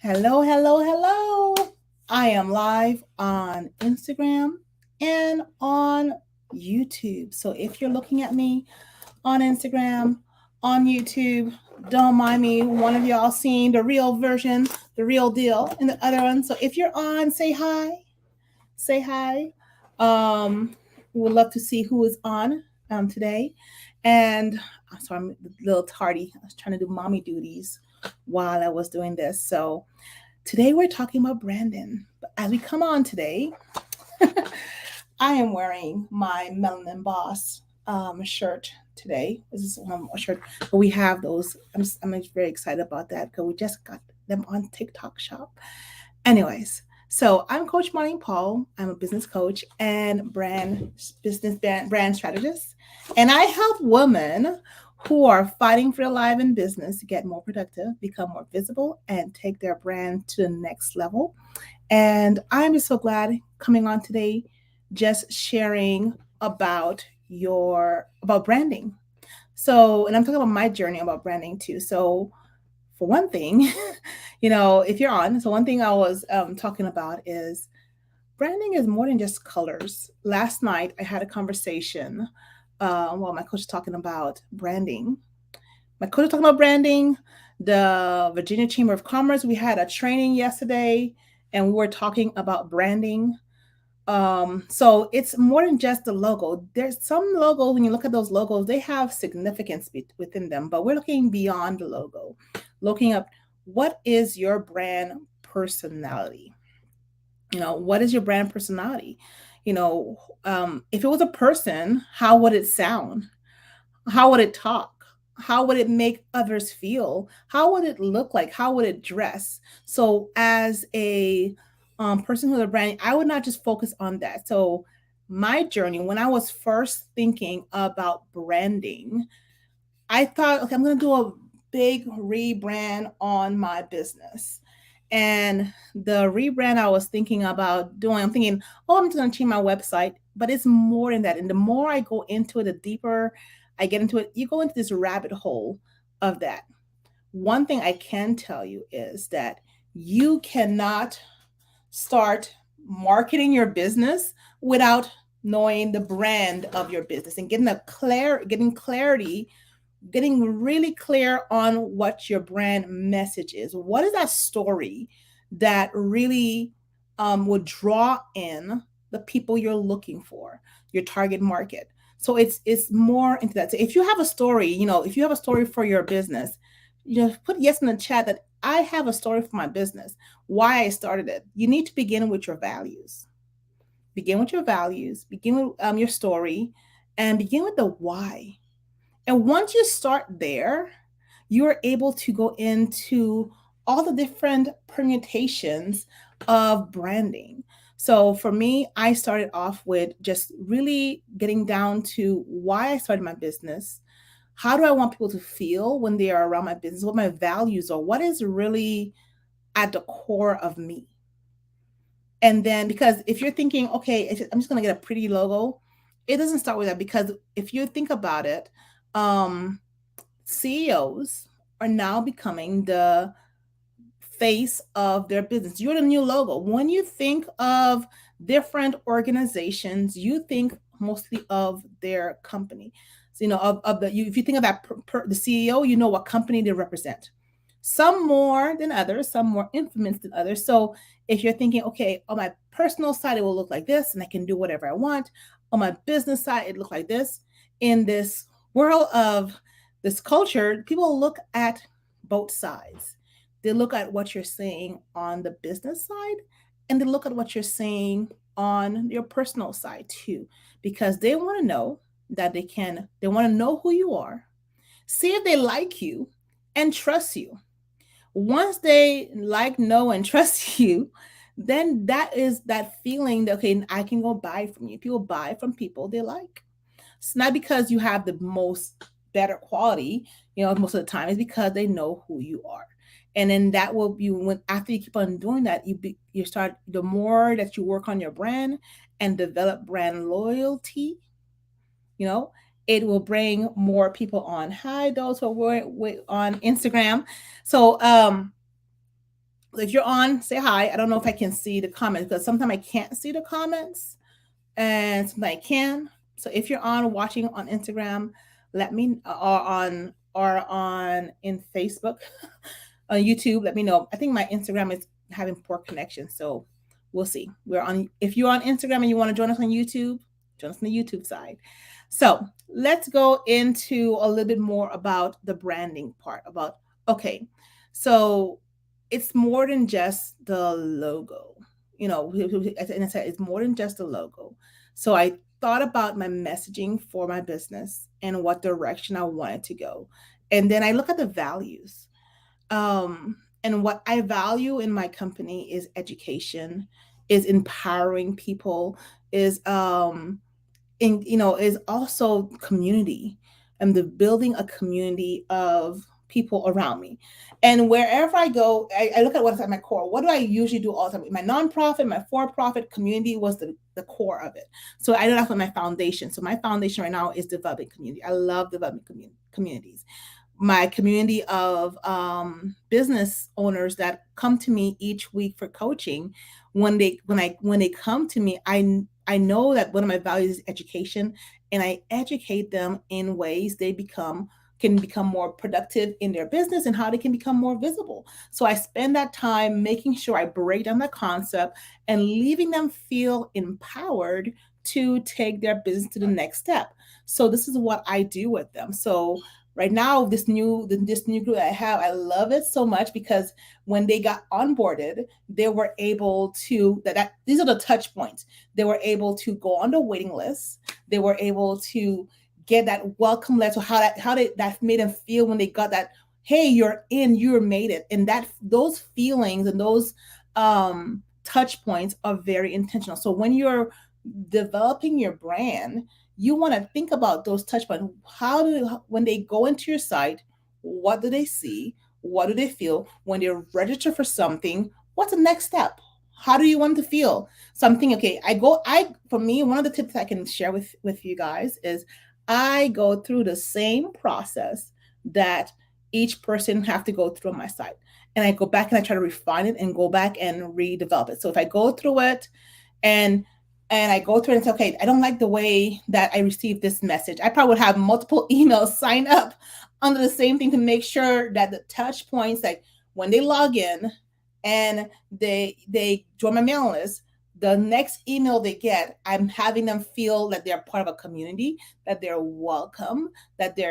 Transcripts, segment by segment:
Hello, hello, hello. I am live on Instagram and on YouTube. So if you're looking at me on Instagram, on YouTube, don't mind me. One of y'all seeing the real version, the real deal, and the other one. So if you're on, say hi. Say hi. Um, we would love to see who is on today. And I'm sorry, I'm a little tardy. I was trying to do mommy duties while I was doing this. So today we're talking about Brandon. But as we come on today, I am wearing my Melanin Boss shirt today. This is a shirt, but we have those. I'm very excited about that because we just got them on TikTok Shop. Anyways, so I'm Coach Marlene Paul. I'm a business coach and brand strategist, and I help women who are fighting for their life in business to get more productive, become more visible, and take their brand to the next level. And I'm just so glad coming on today, just sharing about about branding. So, and I'm talking about my journey about branding too. So, for one thing, if you're on, so one thing I was talking about is branding is more than just colors. Last night, I had a conversation while my coach was talking about branding. My coach was talking about branding. The Virginia Chamber of Commerce, we had a training yesterday, and we were talking about branding. So it's more than just the logo. There's some logos, when you look at those logos, they have significance within them, but we're looking beyond the logo, looking up what is your brand personality. What is your brand personality? If it was a person, how would it sound? How would it talk? How would it make others feel? How would it look like? How would it dress? So, as a person who's a brand, I would not just focus on that. So, my journey, when I was first thinking about branding, I thought, okay, I'm going to do a big rebrand on my business. And the rebrand I was thinking about doing, I'm thinking, oh, I'm just going to change my website. But it's more than that. And the more I go into it, the deeper I get into it, you go into this rabbit hole of that. One thing I can tell you is that you cannot start marketing your business without knowing the brand of your business and getting clarity, getting really clear on what your brand message is. What is that story that really would draw in the people you're looking for, your target market? So it's more into that. So if you have a story, if you have a story for your business, put yes in the chat that I have a story for my business, why I started it. You need to begin with your values. Begin with your values, begin with your story, and begin with the why. And once you start there, you're able to go into all the different permutations of branding. So for me, I started off with just really getting down to why I started my business. How do I want people to feel when they are around my business? What my values are? What is really at the core of me? And then, because if you're thinking, okay, I'm just going to get a pretty logo, it doesn't start with that. Because if you think about it, um, CEOs are now becoming the face of their business. You're the new logo. When you think of different organizations, you think mostly of their company. So, if you think of the CEO, you know what company they represent. Some more than others, some more infamous than others. So if you're thinking, okay, on my personal side, it will look like this, and I can do whatever I want. On my business side, it look like this. In this world of this culture, people look at both sides. They look at what you're saying on the business side, and they look at what you're saying on your personal side too, because they want to know that they want to know who you are, see if they like you, and trust you. Once they like, know, and trust you, then that is that feeling that, okay, I can go buy from you. People buy from people they like. It's not because you have the most better quality, most of the time. It's because they know who you are. And then that will be when, after you keep on doing that, you start, the more that you work on your brand and develop brand loyalty, you know it will bring more people on. Hi, those who are on Instagram. So If you're on, say hi. I don't know if I can see the comments because sometimes I can't see the comments and sometimes I can. So if you're on watching on Instagram, let me or on in Facebook, on YouTube, let me know. I think my Instagram is having poor connection, so we'll see. We're on. If you're on Instagram and you want to join us on YouTube, join us on the YouTube side. So let's go into a little bit more about the branding part. About okay, so it's more than just the logo. You know, and I said it's more than just the logo. So I thought about my messaging for my business and what direction I wanted to go, and then I look at the values. And what I value in my company is education, is empowering people, is is also community and the building a community of people around me. And wherever I go, I look at what's at my core. What do I usually do all the time? My nonprofit, my for-profit community was the core of it. So I know that's what my foundation. So my foundation right now is developing community. I love developing communities. My community of business owners that come to me each week for coaching, when they come to me, I know that one of my values is education, and I educate them in ways they can become more productive in their business and how they can become more visible. So I spend that time making sure I break down the concept and leaving them feel empowered to take their business to the next step. So this is what I do with them. So right now, this new group I have, I love it so much because when they got onboarded, they were able to that these are the touch points. They were able to go on the waiting list. They were able to get that welcome letter. That made them feel when they got that, hey, you're in, you're made it. And that those feelings and those touch points are very intentional. So when you're developing your brand, you want to think about those touch points. When they go into your site, what do they see? What do they feel? When they register for something, what's the next step? How do you want to feel? Something, okay, for me, one of the tips I can share with you guys is I go through the same process that each person have to go through on my site. And I go back and I try to refine it and go back and redevelop it. So if I go through it and I go through and say, okay, I don't like the way that I received this message. I probably would have multiple emails sign up under the same thing to make sure that the touch points, like when they log in and they join my mailing list, the next email they get, I'm having them feel that they're part of a community, that they're welcome,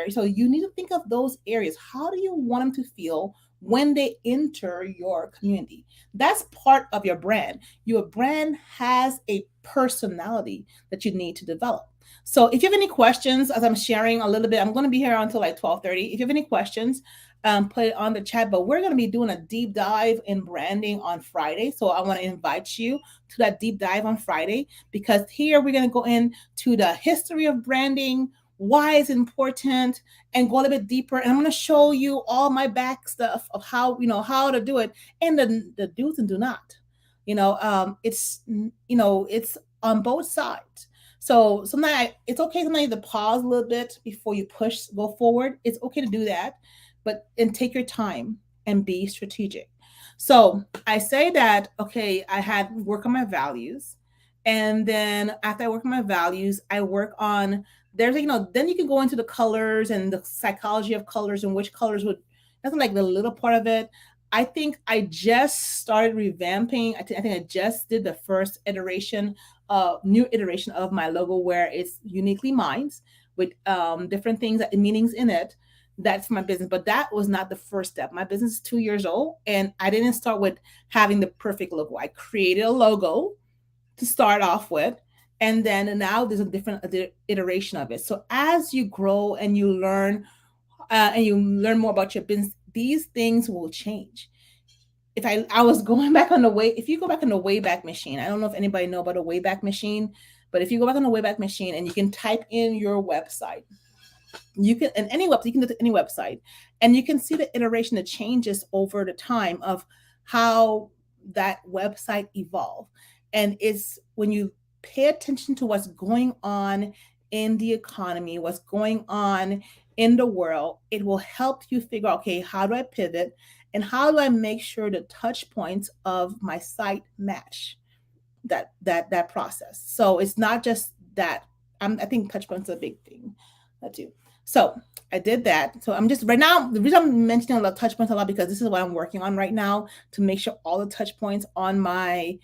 so you need to think of those areas. How do you want them to feel when they enter your community? That's part of your brand. Your brand has a personality that you need to develop. So if you have any questions, as I'm sharing a little bit, I'm going to be here until like 12:30. If you have any questions, put it on the chat. But we're going to be doing a deep dive in branding on Friday. So I want to invite you to that deep dive on Friday, because here we're going to go into the history of branding, why it's important, and go a little bit deeper. And I'm going to show you all my back stuff of how to do it, and the do's and do not. It's on both sides. So sometimes it's okay sometimes to pause a little bit before you go forward. It's okay to do that, and take your time and be strategic. So I say that, okay, I had work on my values. And then after I work on my values, I work on then you can go into the colors and the psychology of colors and which colors would, that's like the little part of it. I think I just started revamping. I think I just did the first new iteration of my logo, where it's uniquely mine with different things, meanings in it. That's my business, but that was not the first step. My business is 2 years old, and I didn't start with having the perfect logo. I created a logo to start off with, and then now there's a different iteration of it. So as you grow and you learn more about your business, these things will change. I was going back on if you go back on the Wayback Machine, I don't know if anybody know about a Wayback Machine, but if you go back on the Wayback Machine and you can type in your website, you can do any website, and you can see the iteration, the changes over the time of how that website evolved. And it's when you pay attention to what's going on in the economy, what's going on in the world, it will help you figure out, okay, how do I pivot and how do I make sure the touch points of my site match that process. So it's not just that. I think touch points is a big thing. That too. So I did that. So I'm just right now. The reason I'm mentioning a lot of touch points a lot because this is what I'm working on right now to make sure all the touch points on my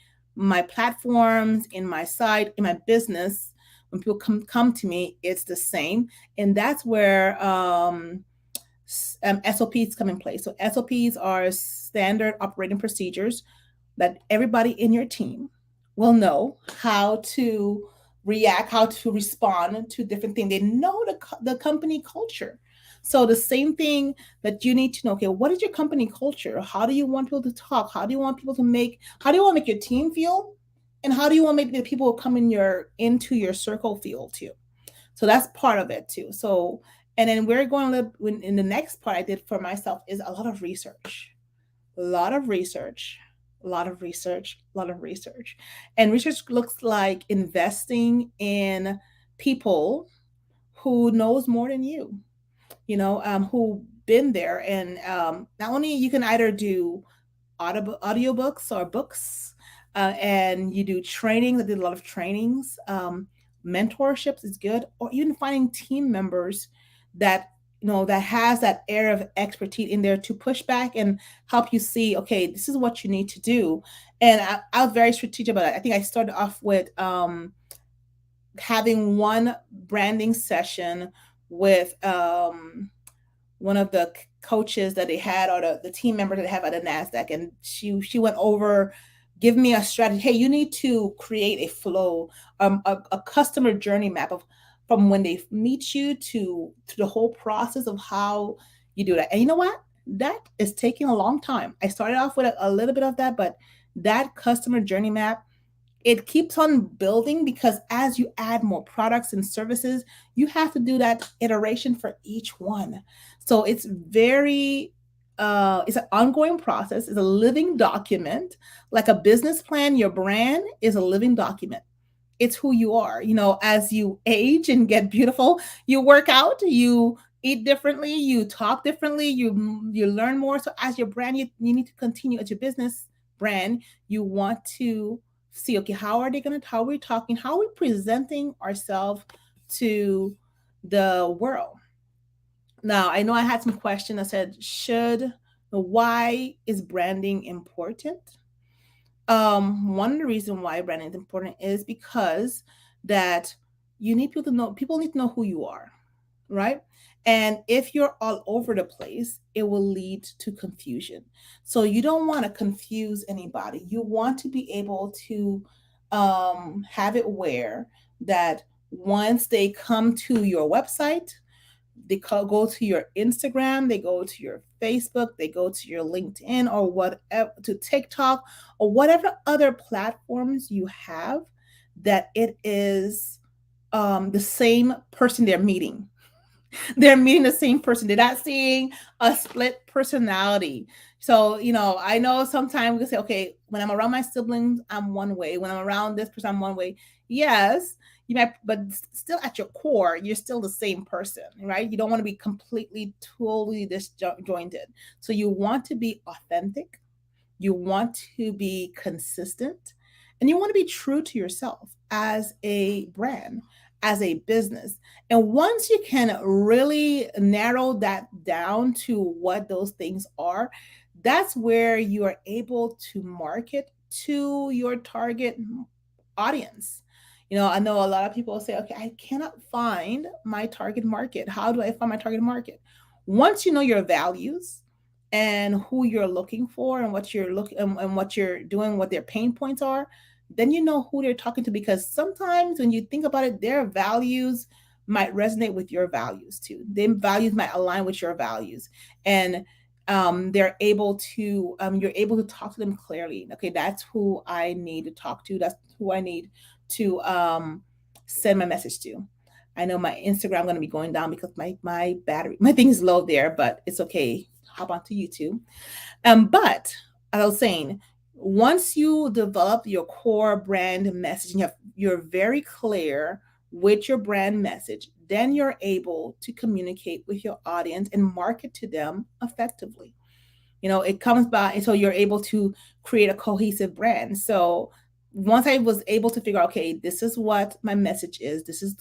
platforms, in my site, in my business, when people come to me, it's the same, and that's where SOPs come in place. So SOPs are standard operating procedures that everybody in your team will know how to react, how to respond to different things. They know the company culture. So the same thing that you need to know, okay, what is your company culture? How do you want people to talk? How do you want people to how do you want to make your team feel? And how do you want to make the people who come into your circle feel too? So that's part of it too. So, and then we're going to live in the next part I did for myself is a lot of research, a lot of research, a lot of research, a lot of research. And research looks like investing in people who knows more than who been there. And not only you can either do audiobooks or books, and you do trainings. I did a lot of trainings. Mentorships is good, or even finding team members that that has that air of expertise in there to push back and help you see, okay, this is what you need to do. And I was very strategic about it. I think I started off with having one branding session with one of the coaches that they had, or the team member that they have at the NASDAQ. And she went over, give me a strategy. Hey, you need to create a flow, a customer journey map of from when they meet you to the whole process of how you do that. And you know what? That is taking a long time. I started off with a little bit of that, but that customer journey map, it keeps on building because as you add more products and services, you have to do that iteration for each one. So it's it's an ongoing process. It's a living document. Like a business plan, your brand is a living document. It's who you are. As you age and get beautiful, you work out, you eat differently, you talk differently, you learn more. So as your brand, you need to continue as your business brand. You want to see, okay, how are we talking, how are we presenting ourselves to the world? Now, I know I had some questions. I said, why is branding important? One of the reasons why branding is important is because that people need to know who you are, right? And if you're all over the place, it will lead to confusion. So you don't want to confuse anybody. You want to be able to have it where that once they come to your website, they go to your Instagram, they go to your Facebook, they go to your LinkedIn or whatever, to TikTok or whatever other platforms you have, that it is the same person they're meeting. They're meeting the same person. They're not seeing a split personality. So, I know sometimes we can say, okay, when I'm around my siblings, I'm one way. When I'm around this person, I'm one way. Yes, you might, but still at your core, you're still the same person, right? You don't want to be completely, totally disjointed. So you want to be authentic. You want to be consistent, and you want to be true to yourself as a brand, as a business. And once you can really narrow that down to what those things are, that's where you are able to market to your target audience. I know a lot of people say, okay, I cannot find my target market. How do I find my target market? Once you know your values and who you're looking for and what you're looking and what you're doing, what their pain points are, then you know who they're talking to, because sometimes when you think about it, their values might resonate with your values too. Their values might align with your values, and they're able to you're able to talk to them clearly. Okay, that's who I need to talk to. That's who I need to send my message to. I know my Instagram going to be going down because my battery, my thing is low there, but it's okay. Hop onto YouTube. But as I was saying, once you develop your core brand message and you're very clear with your brand message, then you're able to communicate with your audience and market to them effectively. It comes by, and so you're able to create a cohesive brand. So once I was able to figure out, okay, this is what my message is, this is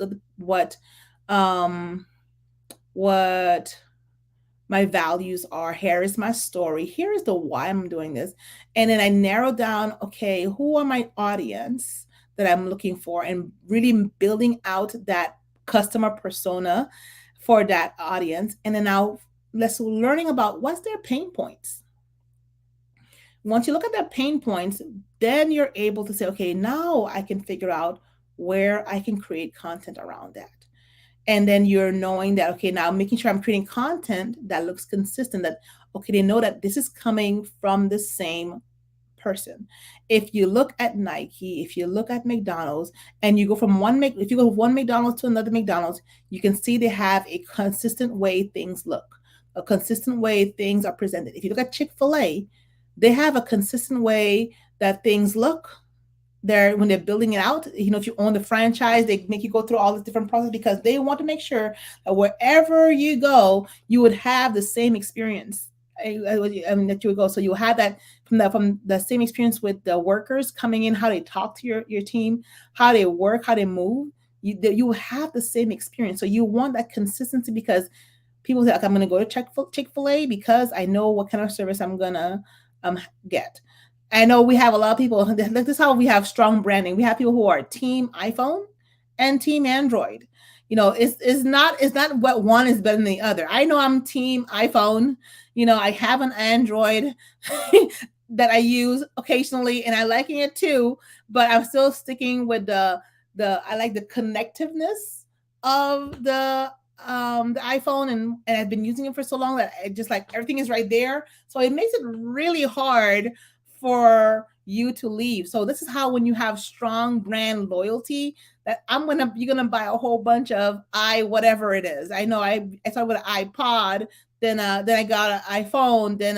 um what my values are, here is my story, here is the why I'm doing this. And then I narrow down, okay, who are my audience that I'm looking for, and really building out that customer persona for that audience. And then now let's learning about what's their pain points. Once you look at their pain points, then you're able to say, okay, now I can figure out where I can create content around that. And then you're knowing that, okay, now making sure I'm creating content that looks consistent, that, okay, they know that this is coming from the same person. If you look at Nike, if you look at McDonald's, and you go from if you go from one McDonald's to another McDonald's, you can see they have a consistent way things look, a consistent way things are presented. If you look at Chick-fil-A, they have a consistent way that things look. When they're building it out, if you own the franchise, they make you go through all the different process, because they want to make sure that wherever you go, you would have the same experience. That you would go, so you have that from the same experience with the workers coming in, how they talk to your team, how they work, how they move. You have the same experience, so you want that consistency, because people say, like, I'm going to go to Chick-fil-A because I know what kind of service I'm going to get. I know we have a lot of people. This is how we have strong branding. We have people who are team iPhone and team Android. It's not what one is better than the other. I know I'm team iPhone. I have an Android that I use occasionally, and I liking it too. But I'm still sticking with the I like the connectiveness of the iPhone, and I've been using it for so long that I just like everything is right there. So it makes it really hard for you to leave. So this is how, when you have strong brand loyalty, that you're gonna buy a whole bunch of whatever it is. I know I started with an iPod, then I got an iPhone, then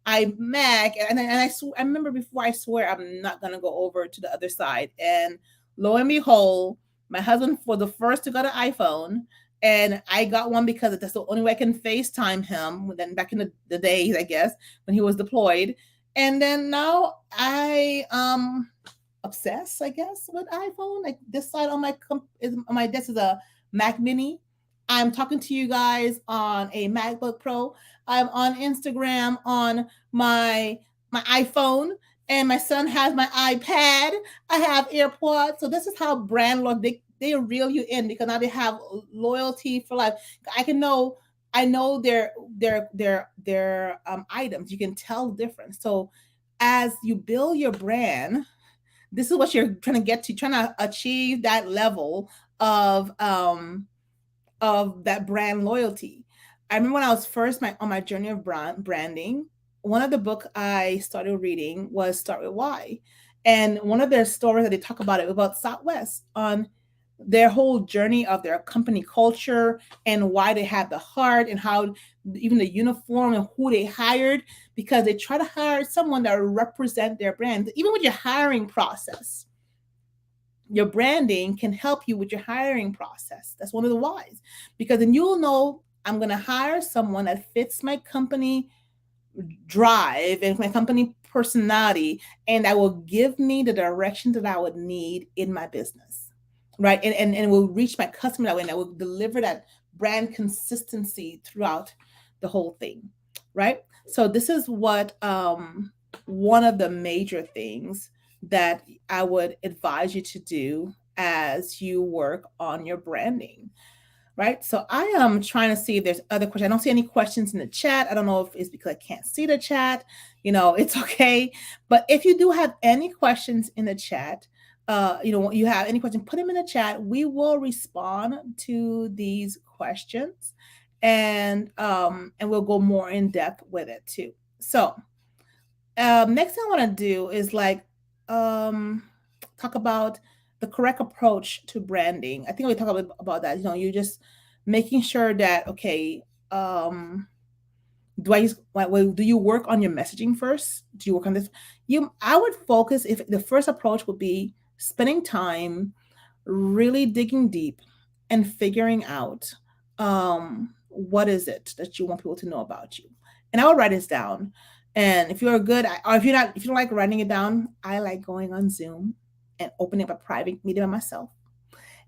iMac, and I remember before, I swear I'm not gonna go over to the other side. And lo and behold, my husband was the first to get an iPhone. And I got one because that's the only way I can FaceTime him. Then back in the days, I guess, when he was deployed. And then now I obsess, I guess, with iPhone. Like this side on my desk is a Mac Mini. I'm talking to you guys on a MacBook Pro. I'm on Instagram on my iPhone, and my son has my iPad. I have AirPods. So this is how brand look. They reel you in, because now they have loyalty for life. I know their items. You can tell the difference. So as you build your brand, this is what you're trying to get to, trying to achieve that level of that brand loyalty. I remember when I was first on my journey of branding, one of the book I started reading was Start With Why. And one of their stories that they talk about Southwest, on their whole journey of their company culture, and why they had the heart, and how even the uniform and who they hired, because they try to hire someone that will represent their brand. Even with your hiring process, your branding can help you with your hiring process. That's one of the whys, because then you'll know, I'm going to hire someone that fits my company drive and my company personality, and that will give me the direction that I would need in my business, right? And it will reach my customer that way, and I will deliver that brand consistency throughout the whole thing, right? So this is what one of the major things that I would advise you to do as you work on your branding, right? So I am trying to see if there's other questions. I don't see any questions in the chat. I don't know if it's because I can't see the chat. It's okay. But if you do have any questions in the chat, you have any question, put them in the chat. We will respond to these questions, and we'll go more in depth with it too. So next thing I want to do is talk about the correct approach to branding. I think we talk about that. You're just making sure that, okay, do you work on your messaging first? Do you work on this? I would focus, if the first approach would be spending time really digging deep and figuring out what is it that you want people to know about you. And I will write this down. And if you're good, or if you don't like writing it down, I like going on Zoom and opening up a private meeting by myself.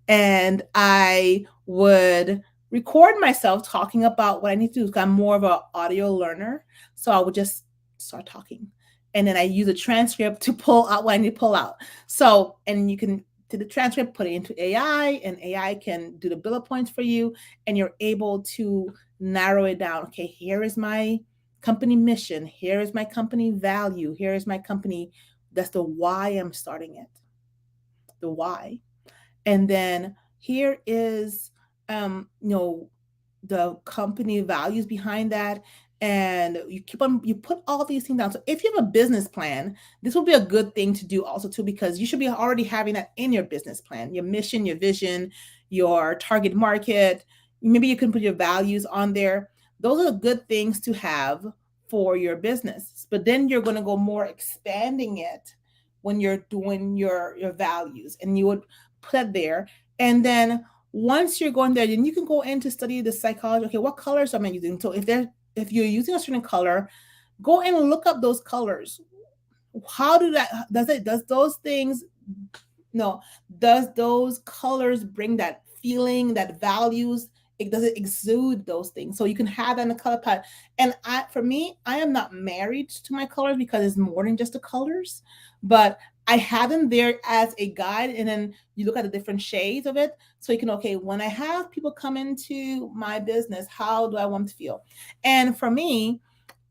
And I would record myself talking about what I need to do. 'Cause I'm more of an audio learner. So I would just start talking. And then I use a transcript to pull out what I need to pull out. So, and you can do the transcript, put it into AI, and AI can do the bullet points for you. And you're able to narrow it down. Okay, here is my company mission. Here is my company value. Here is my company. That's the why I'm starting it. The why. And then here is the company values behind that, and you put all these things down. So if you have a business plan, this will be a good thing to do also too, because you should be already having that in your business plan, your mission, your vision, your target market. Maybe you can put your values on there. Those are good things to have for your business, but then you're going to go more expanding it when you're doing your values, and you would put that there. And then once you're going there, then you can go in to study the psychology. Okay, what colors am I using? So if you're using a certain color, go in and look up those colors. How does those things, no, does those colors bring that feeling, that values? It does it exude those things? So you can have that in a color palette. And for me, I am not married to my colors because it's more than just the colors, but I have them there as a guide. And then you look at the different shades of it. So you can, okay, when I have people come into my business, how do I want to feel? And for me,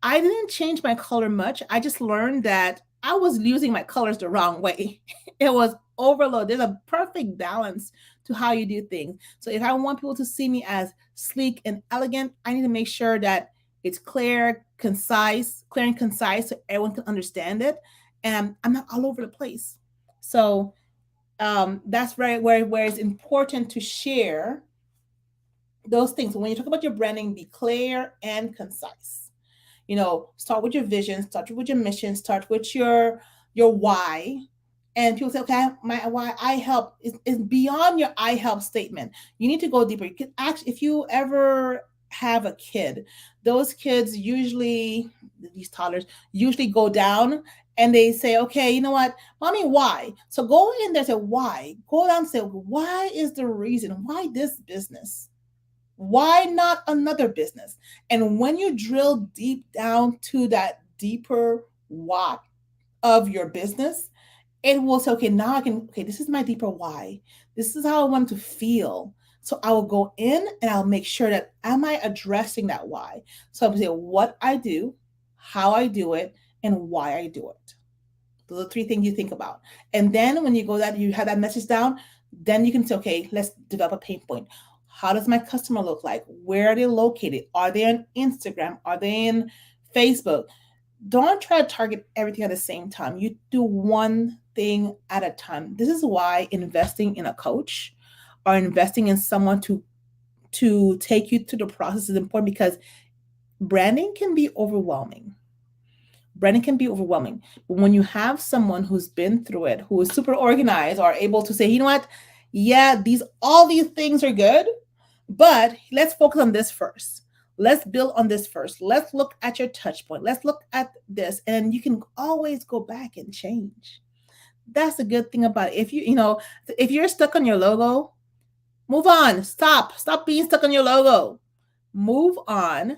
I didn't change my color much. I just learned that I was using my colors the wrong way. It was overload. There's a perfect balance to how you do things. So if I want people to see me as sleek and elegant, I need to make sure that it's clear and concise so everyone can understand it. And I'm not all over the place. So that's right where it's important to share those things. So when you talk about your branding, be clear and concise. Start with your vision, start with your mission, start with your why. And people say, okay, my why I help is beyond your I help statement. You need to go deeper. You can actually, if you ever have a kid, those kids usually, these toddlers usually go down and they say, okay, you know what, mommy, why? So go in there and say, why? Go down and say, why is the reason? Why this business? Why not another business? And when you drill deep down to that deeper why of your business, it will say, okay, now okay, this is my deeper why. This is how I want to feel. So I will go in and I'll make sure that am I addressing that why? So I'm saying what I do, how I do it, and why I do it. Those are three things you think about. And then when you go that you have that message down, then you can say, okay, let's develop a pain point. How does my customer look like? Where are they located? Are they on Instagram? Are they in Facebook? Don't try to target everything at the same time. You do one thing at a time. This is why investing in a coach or investing in someone to take you through the process is important, because branding can be overwhelming. Branding can be overwhelming. But when you have someone who's been through it, who is super organized, or able to say, you know what? Yeah, all these things are good, but let's focus on this first. Let's build on this first. Let's look at your touch point. Let's look at this. And you can always go back and change. That's a good thing about it. If you're stuck on your logo, move on. Stop being stuck on your logo. Move on.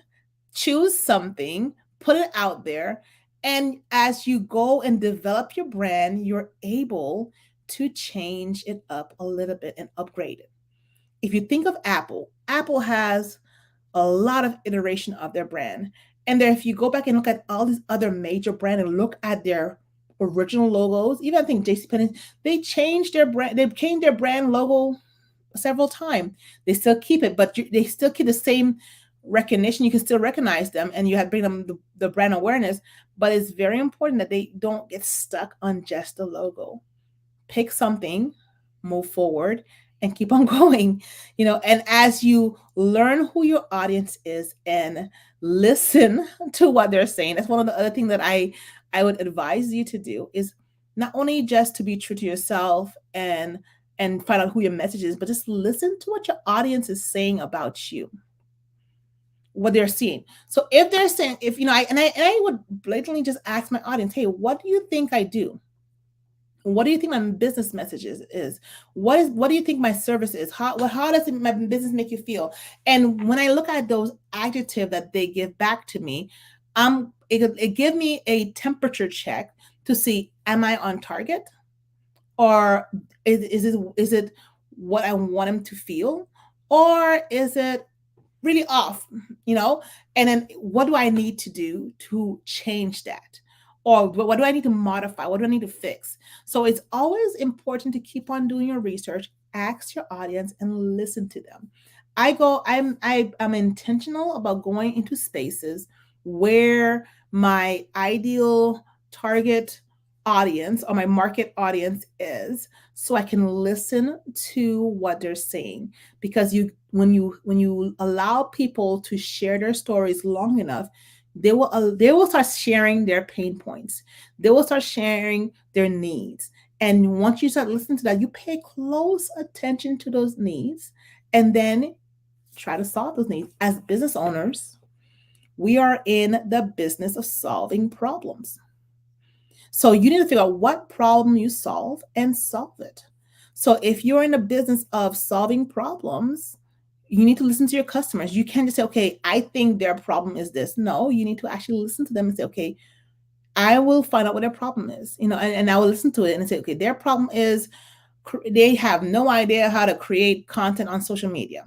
Choose something, put it out there. And as you go and develop your brand, you're able to change it up a little bit and upgrade it. If you think of Apple has a lot of iteration of their brand. And then if you go back and look at all these other major brands and look at their original logos, even I think JCPenney, they changed their brand logo several times. They still keep it, but they still keep the same recognition. You can still recognize them, and you have to bring them the brand awareness. But it's very important that they don't get stuck on just the logo. Pick something, move forward, and keep on going. And as you learn who your audience is and listen to what they're saying, that's one of the other things that I would advise you to do, is not only just to be true to yourself and and find out who your message is, but just listen to what your audience is saying about you, what they're seeing. So if they're saying, if you know, I would blatantly just ask my audience, hey, what do you think I do? What do you think my business message is? What do you think my service is? How does my business make you feel? And when I look at those adjectives that they give back to me, it give me a temperature check to see, am I on target, or is it what I want them to feel, or is it really off, you know? And then what do I need to do to change that? Or what do I need to modify? What do I need to fix? So it's always important to keep on doing your research, ask your audience, and listen to them. I'm intentional about going into spaces where my ideal target audience or my market audience is, so I can listen to what they're saying. Because when you allow people to share their stories long enough, they will start sharing their pain points. They will start sharing their needs. And once you start listening to that, you pay close attention to those needs, and then try to solve those needs. As business owners, we are in the business of solving problems. So you need to figure out what problem you solve and solve it. So if you're in the business of solving problems, you need to listen to your customers. You can't just say, okay, I think their problem is this. No, you need to actually listen to them and say, okay, I will find out what their problem is, and I will listen to it and say, okay, their problem is they have no idea how to create content on social media.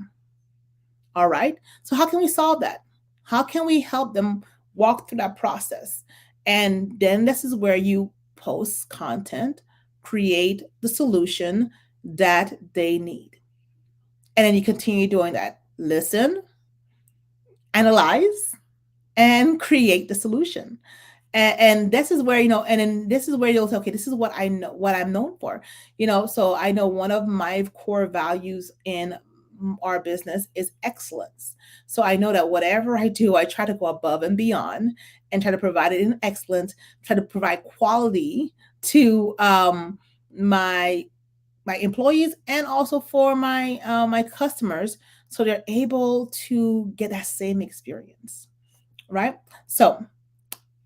All right. So how can we solve that? How can we help them walk through that process? And then this is where you post content, create the solution that they need. And then you continue doing that. Listen, analyze, and create the solution. And this is where, and then this is where you'll say, okay, this is what I know, what I'm known for. So I know one of my core values in our business is excellence. So I know that whatever I do, I try to go above and beyond and try to provide it in excellence, try to provide quality to my employees, and also for my customers, so they're able to get that same experience, right? So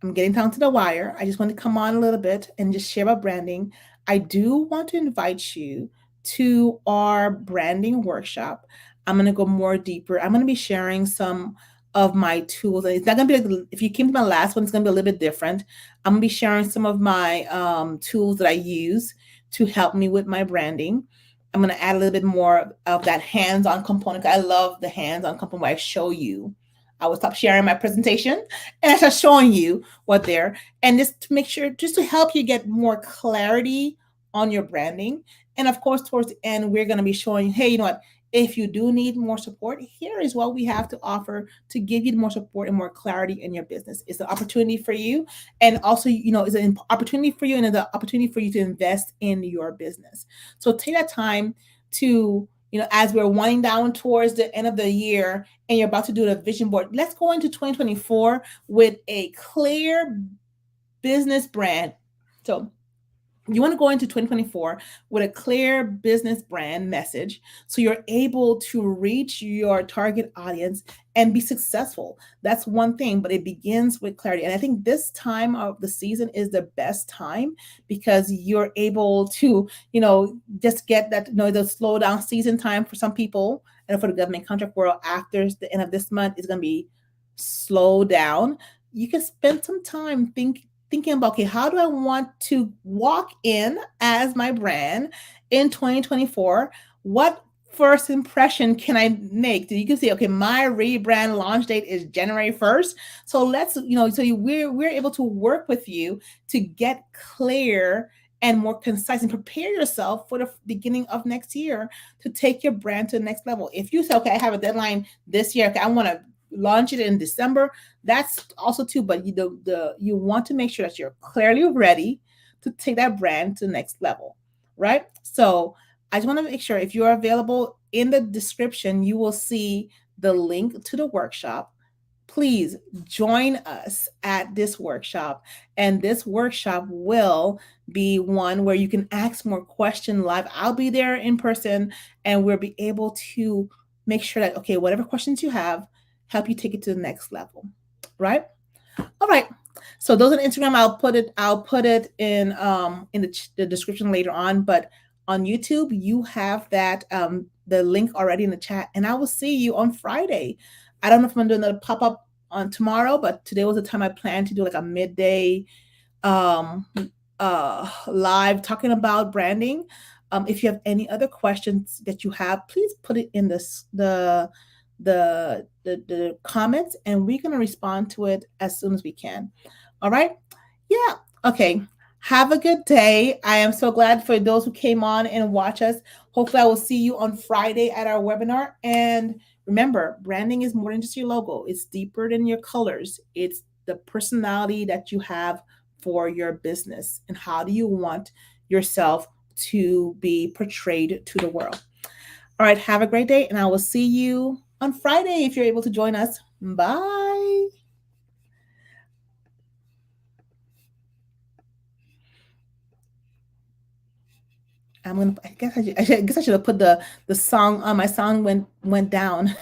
I'm getting down to the wire. I just want to come on a little bit and just share about branding. I do want to invite you to our branding workshop. I'm going to go more deeper. I'm going to be sharing some of my tools. It's not going to be, if you came to my last one, it's going to be a little bit different. I'm going to be sharing some of my tools that I use to help me with my branding. I'm going to add a little bit more of that hands-on component. I love the hands-on component where I show you. I will stop sharing my presentation and I start showing you what there, and just to make sure, just to help you get more clarity on your branding. And of course, towards the end, we're going to be showing, hey, you know what? If you do need more support, here is what we have to offer to give you more support and more clarity in your business. It's an opportunity for you. And also, it's an opportunity for you, and it's an opportunity for you to invest in your business. So take that time to, as we're winding down towards the end of the year and you're about to do the vision board, let's go into 2024 with a clear business brand. So you want to go into 2024 with a clear business brand message, so you're able to reach your target audience and be successful. That's one thing, but it begins with clarity. And I think this time of the season is the best time, because you're able to, just get that, the slow down season time for some people, and for the government contract world, after the end of this month is going to be slow down. You can spend some time thinking about, okay, how do I want to walk in as my brand in 2024? What first impression can I make? You can see, okay, my rebrand launch date is January 1st. So let's, we're able to work with you to get clear and more concise and prepare yourself for the beginning of next year to take your brand to the next level. If you say, okay, I have a deadline this year, okay, I want to launch it in December, that's also too, but you want to make sure that you're clearly ready to take that brand to the next level, right? So I just want to make sure, if you're available, in the description, you will see the link to the workshop. please join us at this workshop. And this workshop will be one where you can ask more questions live. I'll be there in person, and we'll be able to make sure that, okay, whatever questions you have, help you take it to the next level. Right? All right. So those on Instagram, I'll put it in the description later on. But on YouTube, you have that the link already in the chat, and I will see you on Friday. I don't know if I'm doing another pop up on tomorrow, but today was the time I planned to do like a midday um live talking about branding. If you have any other questions that you have, please put it in the comments, and we're going to respond to it as soon as we can. All right. Yeah. Okay. Have a good day. I am so glad for those who came on and watch us. Hopefully I will see you on Friday at our webinar. And remember, branding is more than just your logo. It's deeper than your colors. It's the personality that you have for your business, and how do you want yourself to be portrayed to the world. All right, have a great day, and I will see you on Friday if you're able to join us. Bye. I guess I should have put the song on. My song went down.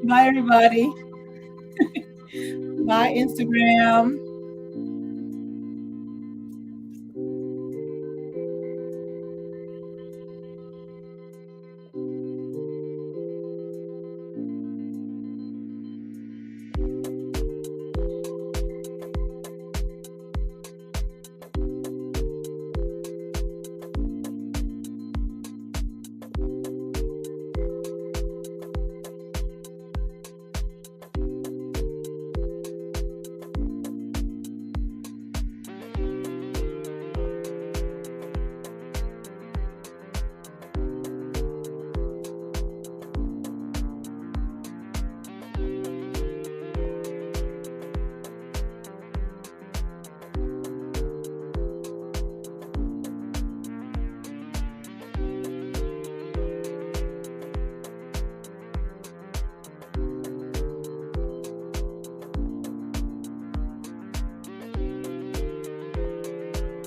Bye, everybody. Bye, Instagram.